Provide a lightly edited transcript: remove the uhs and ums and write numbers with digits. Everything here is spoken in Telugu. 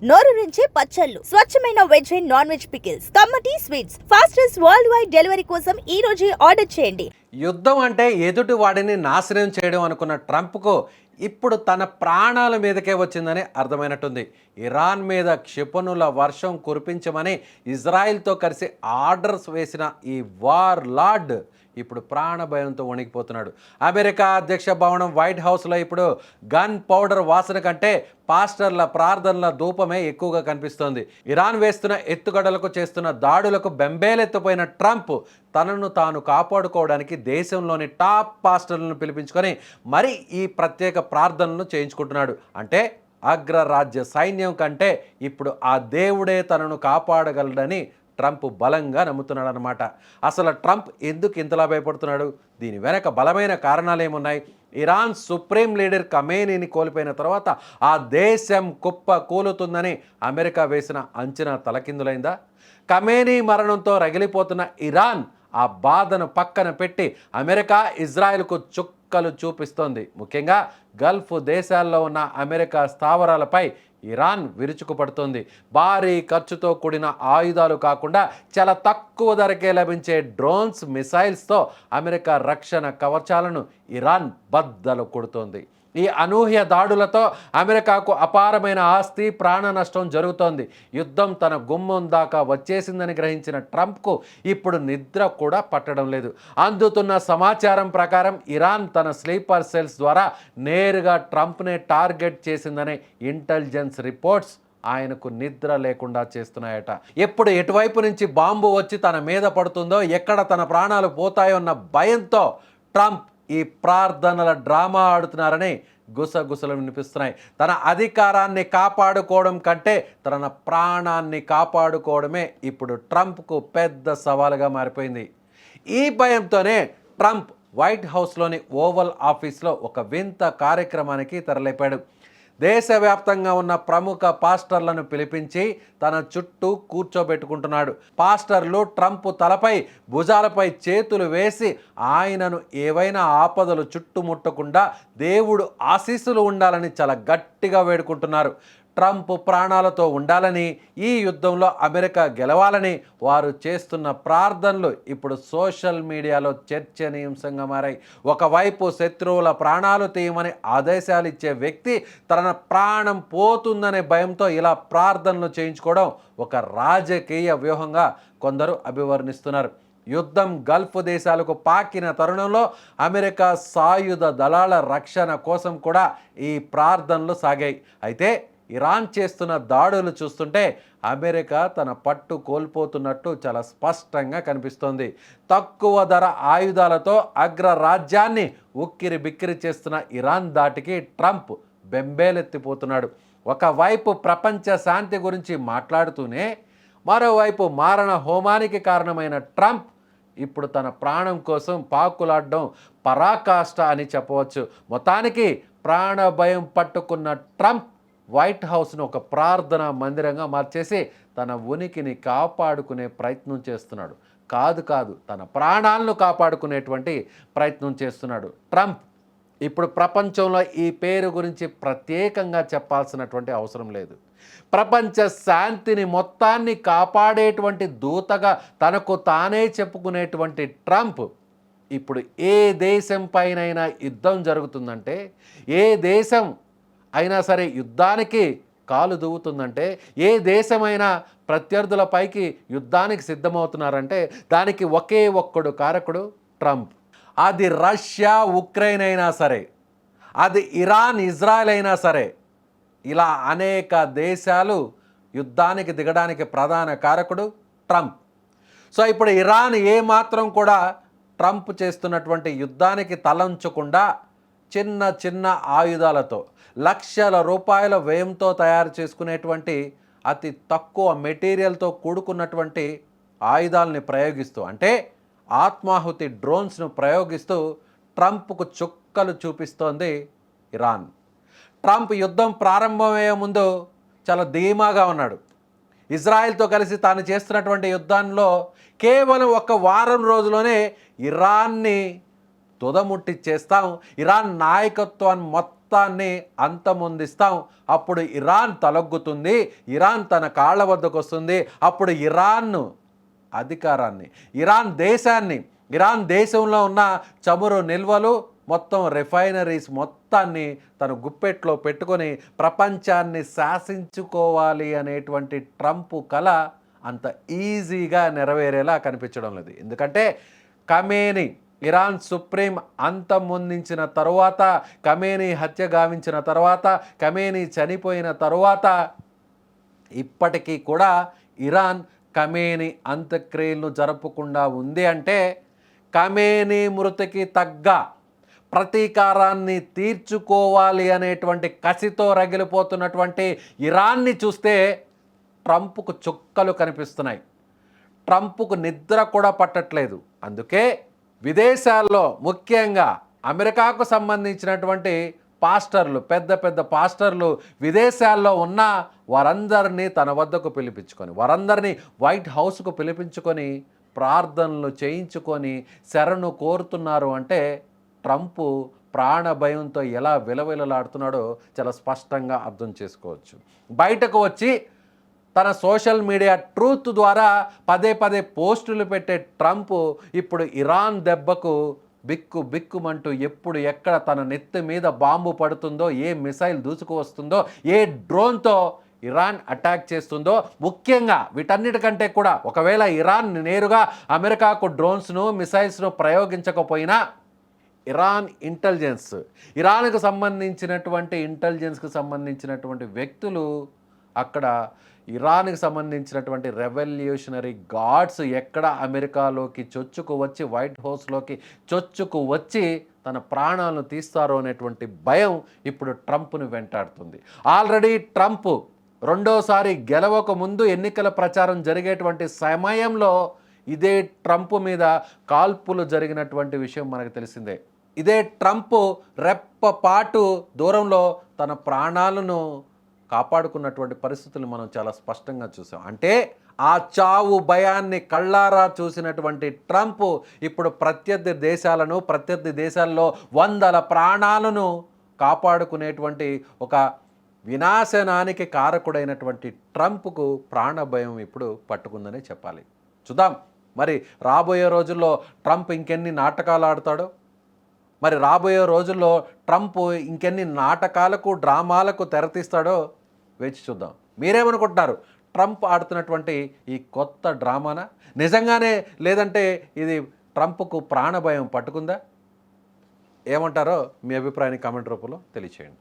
నోరూరించే పచ్చళ్ళు, స్వచ్ఛమైన veg and non veg pickles, కమ్మటి sweets, fastest worldwide delivery కోసం ఈ రోజే ఆర్డర్ చేయండి. యుద్ధం అంటే ఎదుటి వాడిని నాశనం చేయడం అనుకున్న ట్రంప్కు ఇప్పుడు తన ప్రాణాల మీదకే వచ్చిందని అర్థమైనట్టుంది. ఇరాన్ మీద క్షిపణుల వర్షం కురిపించమని ఇజ్రాయిల్తో కలిసి ఆర్డర్స్ వేసిన ఈ వార్ లార్డ్ ఇప్పుడు ప్రాణ భయంతో వణికిపోతున్నాడు. అమెరికా అధ్యక్ష భవనం వైట్ హౌస్లో ఇప్పుడు గన్ పౌడర్ వాసన కంటే పాస్టర్ల ప్రార్థనల ధూపమే ఎక్కువగా కనిపిస్తోంది. ఇరాన్ వేస్తున్న ఎత్తుగడలకు చేస్తున్న దాడులకు బెంబేలెత్తిపోయిన ట్రంప్ తనను తాను కాపాడుకోవడానికి దేశంలోని టాప్ పాస్టర్లను పిలిపించుకొని మరి ఈ ప్రత్యేక ప్రార్థనలను చేయించుకుంటున్నాడు. అంటే అగ్రరాజ్య సైన్యం కంటే ఇప్పుడు ఆ దేవుడే తనను కాపాడగలడని ట్రంప్ బలంగా నమ్ముతున్నాడు అనమాట. అసలు ట్రంప్ ఎందుకు ఇంతలా భయపడుతున్నాడు? దీని వెనక బలమైన కారణాలు ఏమున్నాయి? ఇరాన్ సుప్రీం లీడర్ ఖమేనీని కోల్పోయిన తర్వాత ఆ దేశం కుప్ప కూలుతుందని అమెరికా వేసిన అంచనా తలకిందులైందా? ఖమేనీ మరణంతో రగిలిపోతున్న ఇరాన్ ఆ బాధను పక్కన పెట్టి అమెరికా ఇజ్రాయెల్కు చుక్కలు చూపిస్తోంది. ముఖ్యంగా గల్ఫ్ దేశాల్లో ఉన్న అమెరికా స్థావరాలపై ఇరాన్ విరుచుకుపడుతోంది. భారీ ఖర్చుతో కూడిన ఆయుధాలు కాకుండా చాలా తక్కువ ధరకే లభించే డ్రోన్స్, మిసైల్స్తో అమెరికా రక్షణ కవచాలను ఇరాన్ బద్దలు కొడుతోంది. ఈ అనూహ్య దాడులతో అమెరికాకు అపారమైన ఆస్తి, ప్రాణ నష్టం జరుగుతోంది. యుద్ధం తన గుమ్మం దాకా వచ్చేసిందని గ్రహించిన ట్రంప్కు ఇప్పుడు నిద్ర కూడా పట్టడం లేదు. అందుతున్న సమాచారం ప్రకారం ఇరాన్ తన స్లీపర్ సెల్స్ ద్వారా నేరుగా ట్రంప్నే టార్గెట్ చేసిందనే ఇంటెలిజెన్స్ రిపోర్ట్స్ ఆయనకు నిద్ర లేకుండా చేస్తున్నాయట. ఎప్పుడు ఎటువైపు నుంచి బాంబు వచ్చి తన మీద పడుతుందో, ఎక్కడ తన ప్రాణాలు పోతాయో అన్న భయంతో ట్రంప్ ఈ ప్రార్థనల డ్రామా ఆడుతున్నారని గుసగుసలు వినిపిస్తున్నాయి. తన అధికారాన్ని కాపాడుకోవడం కంటే తన ప్రాణాన్ని కాపాడుకోవడమే ఇప్పుడు ట్రంప్కు పెద్ద సవాలుగా మారిపోయింది. ఈ భయంతోనే ట్రంప్ వైట్ హౌస్లోని ఓవల్ ఆఫీస్లో ఒక వింత కార్యక్రమానికి తెరలేపాడు. దేశవ్యాప్తంగా ఉన్న ప్రముఖ పాస్టర్లను పిలిపించి తన చుట్టూ కూర్చోబెట్టుకుంటున్నాడు. పాస్టర్లు ట్రంప్ తలపై, భుజాలపై చేతులు వేసి ఆయనను ఏవైనా ఆపదలు చుట్టుముట్టకుండా దేవుడు ఆశీస్సులు ఉండాలని చాలా గట్టిగా వేడుకుంటున్నారు. ట్రంప్ ప్రాణాలతో ఉండాలని, ఈ యుద్ధంలో అమెరికా గెలవాలని వారు చేస్తున్న ప్రార్థనలు ఇప్పుడు సోషల్ మీడియాలో చర్చనీయాంశంగా మారాయి. ఒకవైపు శత్రువుల ప్రాణాలు తీయమని ఆదేశాలు ఇచ్చే వ్యక్తి తన ప్రాణం పోతుందనే భయంతో ఇలా ప్రార్థనలు చేయించుకోవడం ఒక రాజకీయ వ్యూహంగా కొందరు అభివర్ణిస్తున్నారు. యుద్ధం గల్ఫ్ దేశాలకు పాకిన తరుణంలో అమెరికా సాయుధ దళాల రక్షణ కోసం కూడా ఈ ప్రార్థనలు సాగాయి. అయితే ఇరాన్ చేస్తున్న దాడులు చూస్తుంటే అమెరికా తన పట్టు కోల్పోతున్నట్టు చాలా స్పష్టంగా కనిపిస్తోంది. తక్కువ ధర ఆయుధాలతో అగ్రరాజ్యాన్ని ఉక్కిరి బిక్కిరి చేస్తున్న ఇరాన్ దాటికి ట్రంప్ బెంబేలెత్తిపోతున్నాడు. ఒకవైపు ప్రపంచ శాంతి గురించి మాట్లాడుతూనే మరోవైపు మారణ హోమానికి కారణమైన ట్రంప్ ఇప్పుడు తన ప్రాణం కోసం పాకులాడడం పరాకాష్ట అని చెప్పవచ్చు. మొత్తానికి ప్రాణ భయం పట్టుకున్న ట్రంప్ వైట్ హౌస్ను ఒక ప్రార్థనా మందిరంగా మార్చేసి తన ఉనికిని కాపాడుకునే ప్రయత్నం చేస్తున్నాడు. కాదు తన ప్రాణాలను కాపాడుకునేటువంటి ప్రయత్నం చేస్తున్నాడు ట్రంప్. ఇప్పుడు ప్రపంచంలో ఈ పేరు గురించి ప్రత్యేకంగా చెప్పాల్సినటువంటి అవసరం లేదు. ప్రపంచ శాంతిని మొత్తాన్ని కాపాడేటువంటి దూతగా తనకు తానే చెప్పుకునేటువంటి ట్రంప్ ఇప్పుడు ఏ దేశం పైనైనా యుద్ధం జరుగుతుందంటే, ఏ దేశం అయినా సరే యుద్ధానికి కాలు దువ్వుతుందంటే, ఏ దేశమైనా ప్రత్యర్థులపైకి యుద్ధానికి సిద్ధమవుతున్నారంటే దానికి ఒకే ఒక్కడు కారకుడు ట్రంప్. అది రష్యా, ఉక్రెయిన్ అయినా సరే, అది ఇరాన్, ఇజ్రాయెల్ అయినా సరే, ఇలా అనేక దేశాలు యుద్ధానికి దిగడానికి ప్రధాన కారకుడు ట్రంప్. సో ఇప్పుడు ఇరాన్ ఏమాత్రం కూడా ట్రంప్ చేస్తున్నటువంటి యుద్ధానికి తలంచకుండా చిన్న చిన్న ఆయుధాలతో, లక్షల రూపాయల వ్యయంతో తయారు చేసుకునేటువంటి అతి తక్కువ మెటీరియల్తో కూడుకున్నటువంటి ఆయుధాలని ప్రయోగిస్తూ, అంటే ఆత్మాహుతి డ్రోన్స్ను ప్రయోగిస్తూ ట్రంప్కు చుక్కలు చూపిస్తోంది ఇరాన్. ట్రంప్ యుద్ధం ప్రారంభమయ్యే ముందు చాలా ధీమాగా ఉన్నాడు. ఇజ్రాయెల్తో కలిసి తాను చేస్తున్నటువంటి యుద్ధంలో కేవలం ఒక వారం రోజులోనే ఇరాన్ని తుదముట్టిచ్చేస్తాం, ఇరాన్ నాయకత్వాన్ని మొత్తం మొత్తాన్ని అంతమొందిస్తాం, అప్పుడు ఇరాన్ తలొగ్గుతుంది, ఇరాన్ తన కాళ్ళ వద్దకు వస్తుంది, అప్పుడు ఇరాన్ అధికారాన్ని, ఇరాన్ దేశంలో ఉన్న చమురు నిల్వలు మొత్తం రిఫైనరీస్ మొత్తాన్ని తన గుప్పెట్లో పెట్టుకొని ప్రపంచాన్ని శాసించుకోవాలి అనేటువంటి ట్రంప్ కల అంత ఈజీగా నెరవేరేలా కనిపించడం లేదు. ఎందుకంటే ఖమేనీ ఇరాన్ సుప్రీం అంతమొందించిన తరువాత, ఖమేనీ హత్య గావించిన తర్వాత, ఖమేనీ చనిపోయిన తరువాత ఇప్పటికీ కూడా ఇరాన్ ఖమేనీ అంత్యక్రియలను జరపకుండా ఉంది అంటే ఖమేనీ మృతికి తగ్గ ప్రతీకారాన్ని తీర్చుకోవాలి అనేటువంటి కసితో రగిలిపోతున్నటువంటి ఇరాన్ని చూస్తే ట్రంప్కు చుక్కలు కనిపిస్తున్నాయి. ట్రంప్కు నిద్ర కూడా పట్టట్లేదు. అందుకే విదేశాల్లో ముఖ్యంగా అమెరికాకు సంబంధించినటువంటి పాస్టర్లు, పెద్ద పెద్ద పాస్టర్లు విదేశాల్లో ఉన్న వారందరినీ తన వద్దకు పిలిపించుకొని, వారందరినీ వైట్ హౌస్కు పిలిపించుకొని ప్రార్థనలు చేయించుకొని శరణు కోరుతున్నారు అంటే ట్రంప్ ప్రాణ భయంతో ఎలా విలవిలలాడుతున్నాడో చాలా స్పష్టంగా అర్థం చేసుకోవచ్చు. బయటకు వచ్చి తన సోషల్ మీడియా ట్రూత్ ద్వారా పదే పదే పోస్టులు పెట్టే ట్రంప్ ఇప్పుడు ఇరాన్ దెబ్బకు బిక్కుమంటూ ఎప్పుడు ఎక్కడ తన నెత్తి మీద బాంబు పడుతుందో, ఏ మిసైల్ దూసుకు వస్తుందో, ఏ డ్రోన్తో ఇరాన్ అటాక్ చేస్తుందో, ముఖ్యంగా వీటన్నిటికంటే కూడా ఒకవేళ ఇరాన్ నేరుగా అమెరికాకు డ్రోన్స్ను మిసైల్స్ను ప్రయోగించకపోయినా ఇరాన్ ఇంటెలిజెన్స్, ఇరాన్కు సంబంధించినటువంటి ఇంటెలిజెన్స్కి సంబంధించినటువంటి వ్యక్తులు అక్కడ ఇరాన్కి సంబంధించినటువంటి రెవల్యూషనరీ గార్డ్స్ ఎక్కడ అమెరికాలోకి చొచ్చుకు వచ్చి, వైట్ హౌస్లోకి చొచ్చుకు వచ్చి తన ప్రాణాలను తీస్తారో అనేటువంటి భయం ఇప్పుడు ట్రంప్ను వెంటాడుతుంది. ఆల్రెడీ ట్రంప్ రెండోసారి గెలవక ముందు ఎన్నికల ప్రచారం జరిగేటువంటి సమయంలో ఇదే ట్రంప్ మీద కాల్పులు జరిగినటువంటి విషయం మనకు తెలిసిందే. ఇదే ట్రంప్ రెప్పపాటు దూరంలో తన ప్రాణాలను కాపాడుకున్నటువంటి పరిస్థితులు మనం చాలా స్పష్టంగా చూసాం. అంటే ఆ చావు భయాన్ని కళ్ళారా చూసినటువంటి ట్రంప్ ఇప్పుడు ప్రత్యర్థి దేశాల్లో వందల ప్రాణాలను కాపాడుకునేటువంటి ఒక వినాశనానికి కారకుడైనటువంటి ట్రంప్కు ప్రాణభయం ఇప్పుడు పట్టుకుందనే చెప్పాలి. చూద్దాం మరి రాబోయే రోజుల్లో ట్రంప్ ఇంకెన్ని నాటకాలు ఆడతాడో, మరి రాబోయే రోజుల్లో ట్రంప్ ఇంకెన్ని నాటకాలకు, డ్రామాలకు తెరతీస్తాడో వేచి చూద్దాం. మీరేమనుకుంటున్నారు? ట్రంప్ ఆడుతున్నటువంటి ఈ కొత్త డ్రామానా నిజంగానే, లేదంటే ఇది ట్రంప్కు ప్రాణభయం పట్టుకుందా? ఏమంటారో మీ అభిప్రాయాన్ని కామెంట్ రూపంలో తెలియచేయండి.